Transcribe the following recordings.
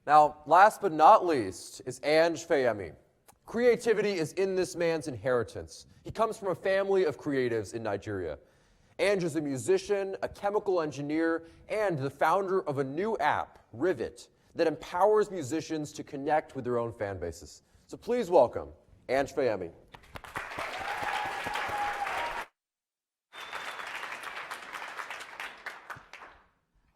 Now, last but not least is Anj Fayemi. Creativity is in this man's inheritance. He comes from a family of creatives in Nigeria. Anj is a musician, a chemical engineer, and the founder of a new app, Rivet, that empowers musicians to connect with their own fan bases. So please welcome Anj Fayemi.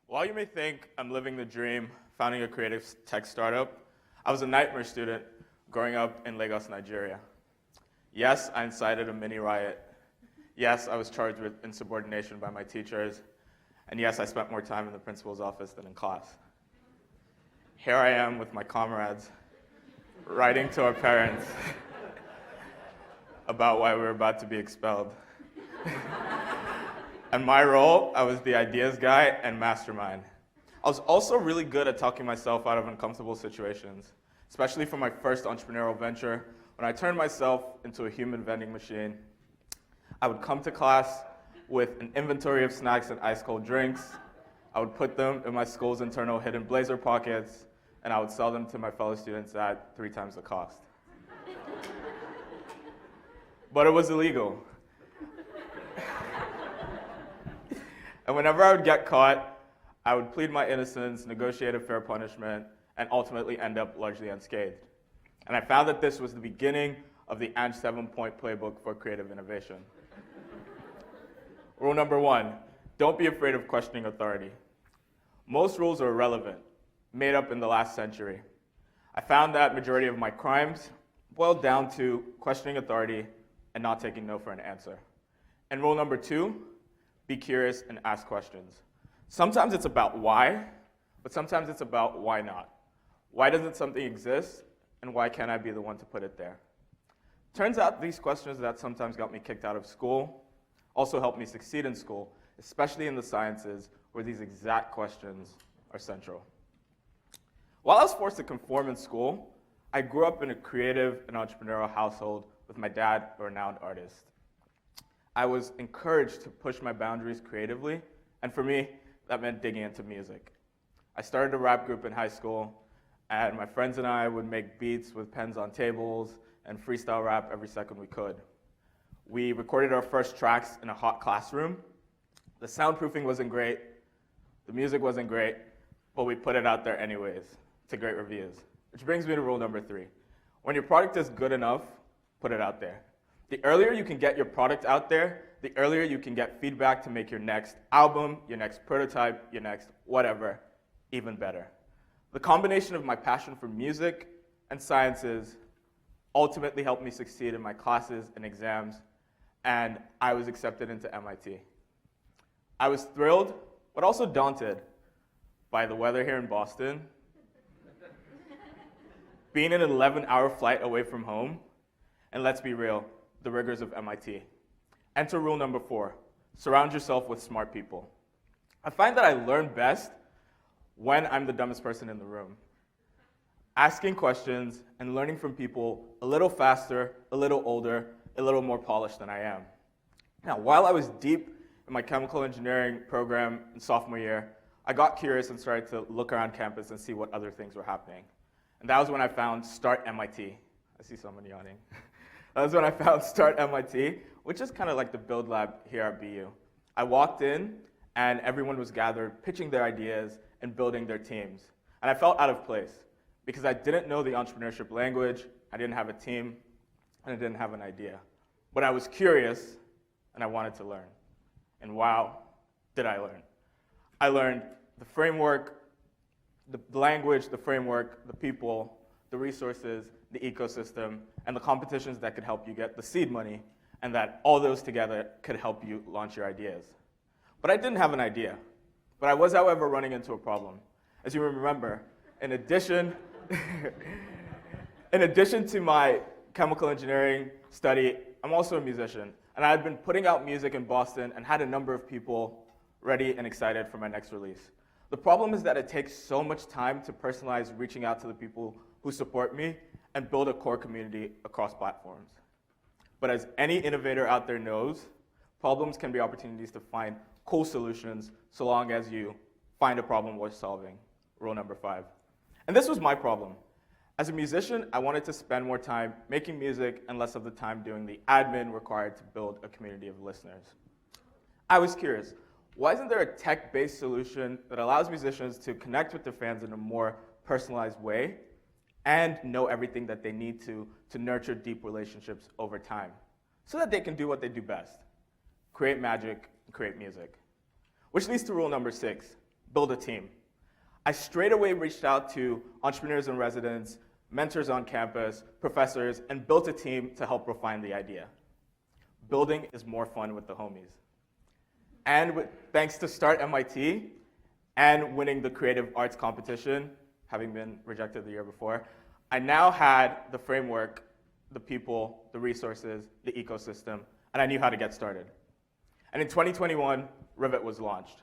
While you may think I'm living the dream, founding a creative tech startup, I was a nightmare student growing up in Lagos, Nigeria. Yes, I incited a mini riot. Yes, I was charged with insubordination by my teachers. And yes, I spent more time in the principal's office than in class. Here I am with my comrades, writing to our parents about why we were about to be expelled. And my role, I was the ideas guy and mastermind. I was also really good at talking myself out of uncomfortable situations, especially for my first entrepreneurial venture. When I turned myself into a human vending machine, I would come to class with an inventory of snacks and ice cold drinks. I would put them in my school's internal hidden blazer pockets, and I would sell them to my fellow students at 3 times the cost. But it was illegal. And whenever I would get caught, I would plead my innocence, negotiate a fair punishment, and ultimately end up largely unscathed. And I found that this was the beginning of the Anj 7-point playbook for creative innovation. Rule number 1, don't be afraid of questioning authority. Most rules are irrelevant, made up in the last century. I found that majority of my crimes boiled down to questioning authority and not taking no for an answer. And rule number 2, be curious and ask questions. Sometimes it's about why, but sometimes it's about why not. Why doesn't something exist, and why can't I be the one to put it there? Turns out these questions that sometimes got me kicked out of school also helped me succeed in school, especially in the sciences, where these exact questions are central. While I was forced to conform in school, I grew up in a creative and entrepreneurial household with my dad, a renowned artist. I was encouraged to push my boundaries creatively, and for me, that meant digging into music. I started a rap group in high school, and my friends and I would make beats with pens on tables and freestyle rap every second we could. We recorded our first tracks in a hot classroom. The soundproofing wasn't great, the music wasn't great, but we put it out there anyways, to great reviews. Which brings me to rule number 3. When your product is good enough, put it out there. The earlier you can get your product out there, the earlier you can get feedback to make your next album, your next prototype, your next whatever, even better. The combination of my passion for music and sciences ultimately helped me succeed in my classes and exams, and I was accepted into MIT. I was thrilled, but also daunted by the weather here in Boston, being an 11-hour flight away from home, and let's be real, the rigors of MIT. Enter rule number 4, surround yourself with smart people. I find that I learn best when I'm the dumbest person in the room. Asking questions and learning from people a little faster, a little older, a little more polished than I am. Now, while I was deep in my chemical engineering program in sophomore year, I got curious and started to look around campus and see what other things were happening. And that was when I found Start MIT. I see someone yawning. That was when I found Start MIT, which is kind of like the build lab here at BU. I walked in, and everyone was gathered, pitching their ideas and building their teams. And I felt out of place, because I didn't know the entrepreneurship language, I didn't have a team, and I didn't have an idea. But I was curious, and I wanted to learn. And wow, did I learn. I learned the framework, the language, the framework, the people, the resources, the ecosystem, and the competitions that could help you get the seed money, and that all those together could help you launch your ideas. But I didn't have an idea. But I was, however, running into a problem. As you remember, in addition to my chemical engineering study, I'm also a musician. And I had been putting out music in Boston and had a number of people ready and excited for my next release. The problem is that it takes so much time to personalize reaching out to the people who support me and build a core community across platforms. But as any innovator out there knows, problems can be opportunities to find cool solutions so long as you find a problem worth solving. Rule number 5. And this was my problem. As a musician, I wanted to spend more time making music and less of the time doing the admin required to build a community of listeners. I was curious, why isn't there a tech-based solution that allows musicians to connect with their fans in a more personalized way and know everything that they need to nurture deep relationships over time so that they can do what they do best, create magic and create music? Which leads to rule number 6, build a team. I straight away reached out to entrepreneurs in residence, mentors on campus, professors, and built a team to help refine the idea. Building is more fun with the homies. And thanks to Start MIT and winning the creative arts competition, having been rejected the year before, I now had the framework, the people, the resources, the ecosystem, and I knew how to get started. And in 2021, Rivet was launched.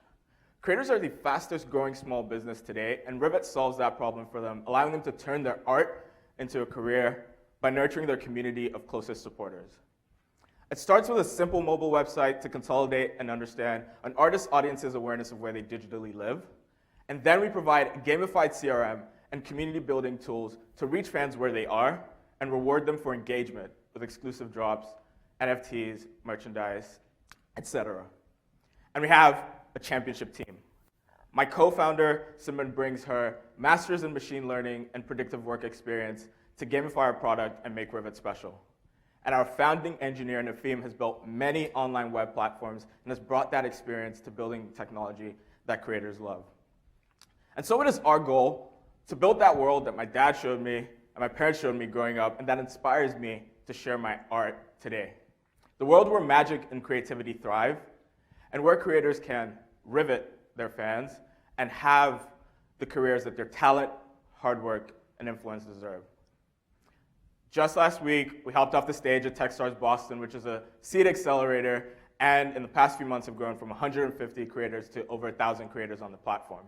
Creators are the fastest growing small business today, and Rivet solves that problem for them, allowing them to turn their art into a career by nurturing their community of closest supporters. It starts with a simple mobile website to consolidate and understand an artist's audience's awareness of where they digitally live. And then we provide gamified CRM and community building tools to reach fans where they are and reward them for engagement with exclusive drops, NFTs, merchandise, etc. And we have a championship team. My co-founder, Simran, brings her master's in machine learning and predictive work experience to gamify our product and make Rivet special. And our founding engineer, Nafim, has built many online web platforms and has brought that experience to building technology that creators love. And so it is our goal to build that world that my dad showed me and my parents showed me growing up, and that inspires me to share my art today. The world where magic and creativity thrive, and where creators can rivet their fans and have the careers that their talent, hard work, and influence deserve. Just last week, we helped off the stage at Techstars Boston, which is a seed accelerator, and in the past few months have grown from 150 creators to over 1,000 creators on the platform.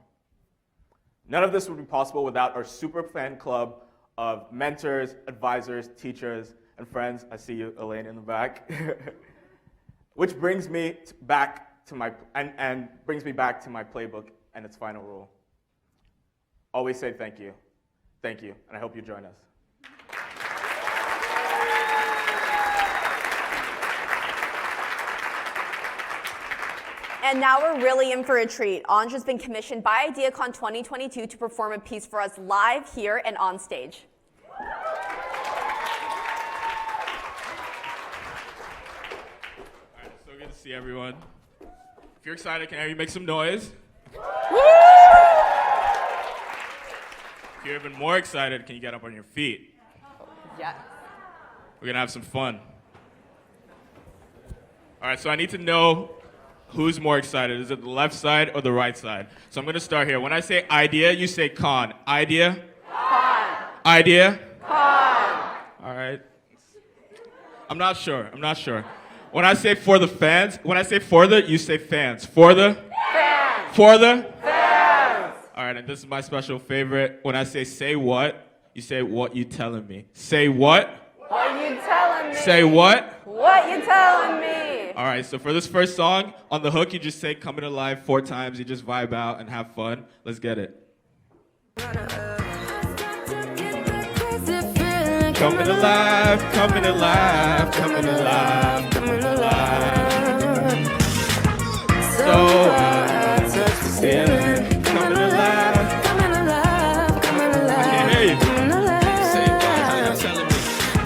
None of this would be possible without our super fan club of mentors, advisors, teachers, and friends. I see you, Elaine, in the back. Which brings me back to my playbook and its final rule. Always say thank you, and I hope you join us. And now we're really in for a treat. Anj has been commissioned by IdeaCon 2022 to perform a piece for us live here and on stage. All right, so good to see everyone. If you're excited, can I hear you make some noise? Woo! If you're even more excited, can you get up on your feet? Yeah. We're gonna have some fun. All right, so I need to know who's more excited. Is it the left side or the right side? So I'm gonna start here. When I say idea, you say con. Idea? Con. Idea? Con. All right. I'm not sure. When I say for the fans, you say fans. For the? Fans. For the? Fans. All right, and this is my special favorite. When I say what, you say what you telling me. Say what? What you telling me? Say what? What you telling me? All right, so for this first song, on the hook, you just say coming alive 4 times. You just vibe out and have fun. Let's get it. Coming alive, coming alive, coming alive, coming alive. So I touch the ceiling, coming alive, coming alive, coming alive. I can't hear you.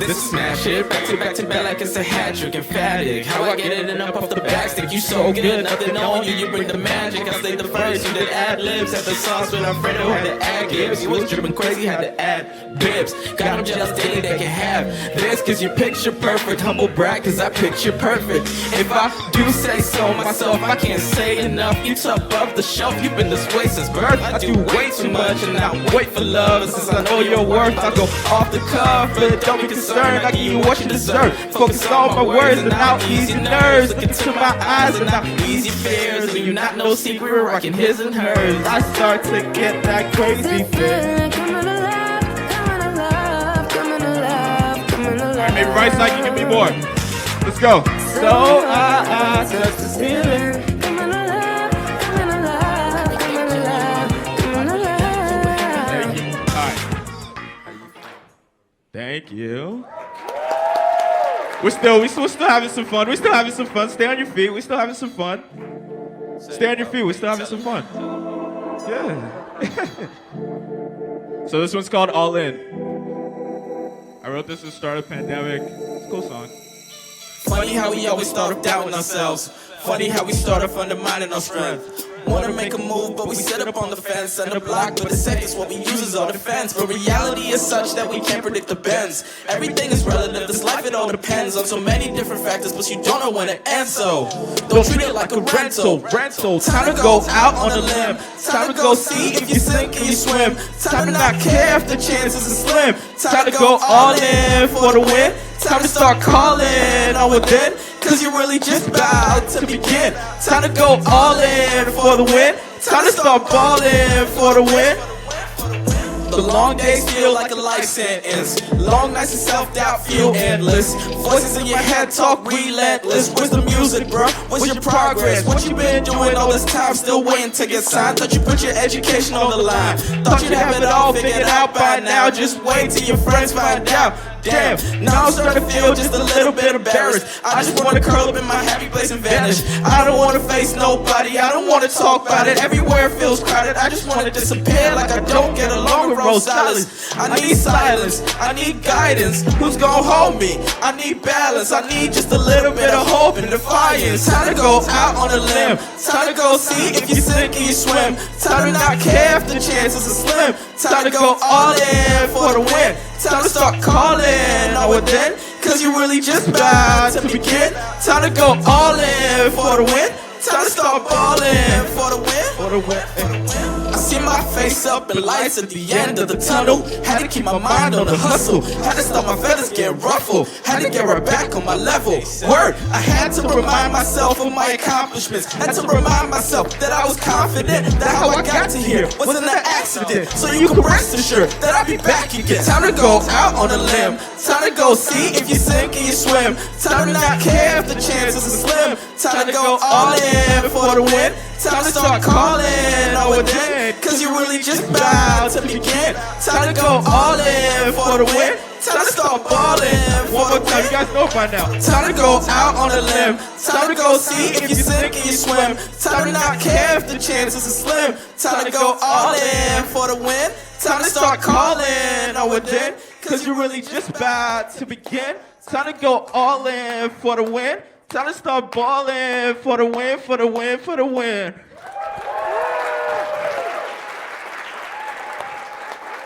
This is smash it, back to back like it's a hat trick, emphatic. How I get it and up off the back stick, you so good, nothing on you, you bring the magic. I stayed the first, you did ad-libs, had the sauce with Alfredo, had the ad-gibbs. You was dripping crazy, had the ad-bibs. Got them just dating, they can have this, cause you're picture perfect. Humble brag, cause I picture perfect. If I do say so myself, I can't say enough. You top of the shelf, you've been this way since birth. I do way too much and I wait for love. And since I know your worth, I go off the cuff, but don't be concerned. I give you what you deserve. Focus on my words and I'll ease your nerves. Look into my eyes and I'll ease your fears. And you're not no secret, we're rocking his and hers. I start to get that crazy feeling. Coming alive, coming alive, coming alive, coming alive. Alright, maybe right side, you give me more. Let's go. So I touch the ceiling. Coming alive, coming alive, coming alive, coming alive. Thank you. Thank you. We're still having some fun. We're still having some fun. Stay on your feet. We're still having some fun. Stay on your feet. We're still having some fun. Yeah. So this one's called All In. I wrote this at the start of the pandemic. It's a cool song. Funny how we always start off doubting ourselves. Funny how we start off undermining our strength. Wanna make a move, but we sit up on the fence and the block, but the seconds what we use is our defense. But reality is such that we can't predict the bends. Everything is relative, this life it all depends on so many different factors, but you don't know when it ends. So don't treat it like a rental. Time to go out on a limb. Time to go see if you sink and you swim. Time to not care if the chances are slim. Time to go all in for the win. Time to start calling on within, cause you're really just about to begin. Time to go all in for the win. Time to start balling for the win. The long days feel like a life sentence. Long nights of self-doubt feel endless. Voices in your head talk relentless. Where's the music, bro? Where's your progress? What you been doing all this time? Still waiting to get signed? Thought you put your education on the line. Thought you'd have it all figured out by now. Just wait till your friends find out. Damn, now I'm starting to feel just a little bit embarrassed. I just wanna curl up in my happy place and vanish. I don't wanna face nobody, I don't wanna talk about it. Everywhere feels crowded, I just wanna disappear like I don't get along with Rosales. I need silence, I need guidance. Who's gonna hold me? I need balance, I need just a little bit of hope and defiance. Time to go out on a limb. Time to go see if you sink and you swim. Time to not care if the chances are slim. Time to go all in for the win. Time to start calling on within, cause you're really just about to begin. Time to go all in for the win. Time to start balling for the win. For the win. I see my face up in lights at the end of the tunnel. Had to keep my mind on the hustle. Had to stop my feathers get ruffled. Had to get right back on my level. Word, I had to remind myself of my accomplishments. Had to remind myself that I was confident that how I got to here wasn't an accident. So you can rest assured that I'll be back again. Time to go out on a limb. Time to go see if you sink and you swim. Time to not care if the chances are slim. Time to go all in for the win. Time to start calling on within, cause you're really just about to begin. Time to go all in for the win. Time to start balling. One more time, you guys know by now. Time to go out on a limb. Time to go see if you sink and you swim. Time to not care if the chances are slim. Time to go all in for the win. Time to start calling on within, cause you're really just about to begin. Time to go all in for the win. Time to start balling for the win, for the win, for the win.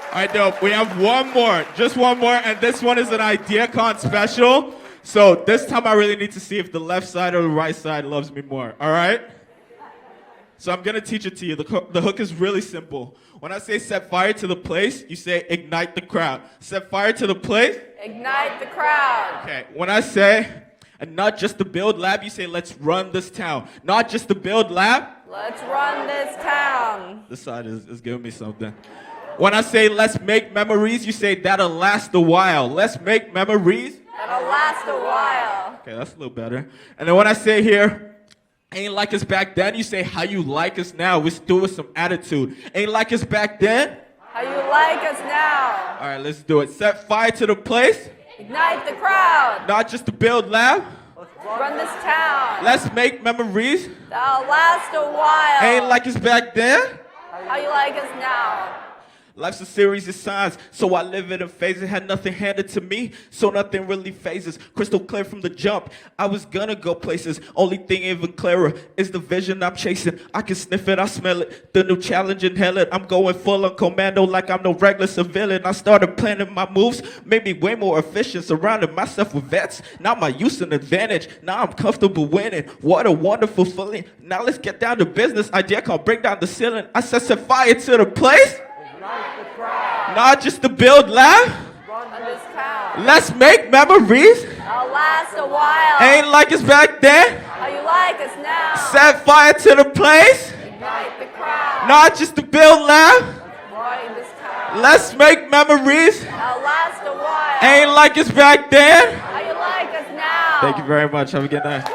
All right, dope. We have one more, just one more, and this one is an IdeaCon special. So this time I really need to see if the left side or the right side loves me more, all right? So I'm gonna teach it to you. The hook is really simple. When I say set fire to the place, you say ignite the crowd. Set fire to the place. Ignite the crowd. Okay, when I say, and not just to build lab, you say let's run this town. Not just to build lab. Let's run this town. This side is giving me something. When I say let's make memories, you say that'll last a while. Let's make memories. That'll last a while. Okay, that's a little better. And then when I say here, ain't like us back then, you say how you like us now. We still with some attitude. Ain't like us back then. How you like us now. All right, let's do it. Set fire to the place. Ignite the crowd. Not just to build lab. Run this town. Let's make memories. That'll last a while. Ain't like us back then. How you like us now. Life's a series of signs, so I live it in phases. Had nothing handed to me, so nothing really phases. Crystal clear from the jump, I was gonna go places. Only thing even clearer is the vision I'm chasing. I can sniff it, I smell it. The new challenge, inhale it. I'm going full on commando like I'm no regular civilian. I started planning my moves, made me way more efficient. Surrounded myself with vets, now my use an advantage. Now I'm comfortable winning. What a wonderful feeling. Now let's get down to business. Idea can't break down the ceiling. I set fire to the place. Not just to build lab. Run this town. Let's make memories. That'll last a while. Ain't like us back then. How you like us now. Set fire to the place. Ignite the crowd. Not just to build lab. Run this town. Let's make memories. That'll last a while. Ain't like us back then. How you like us now. Thank you very much. Have a good night.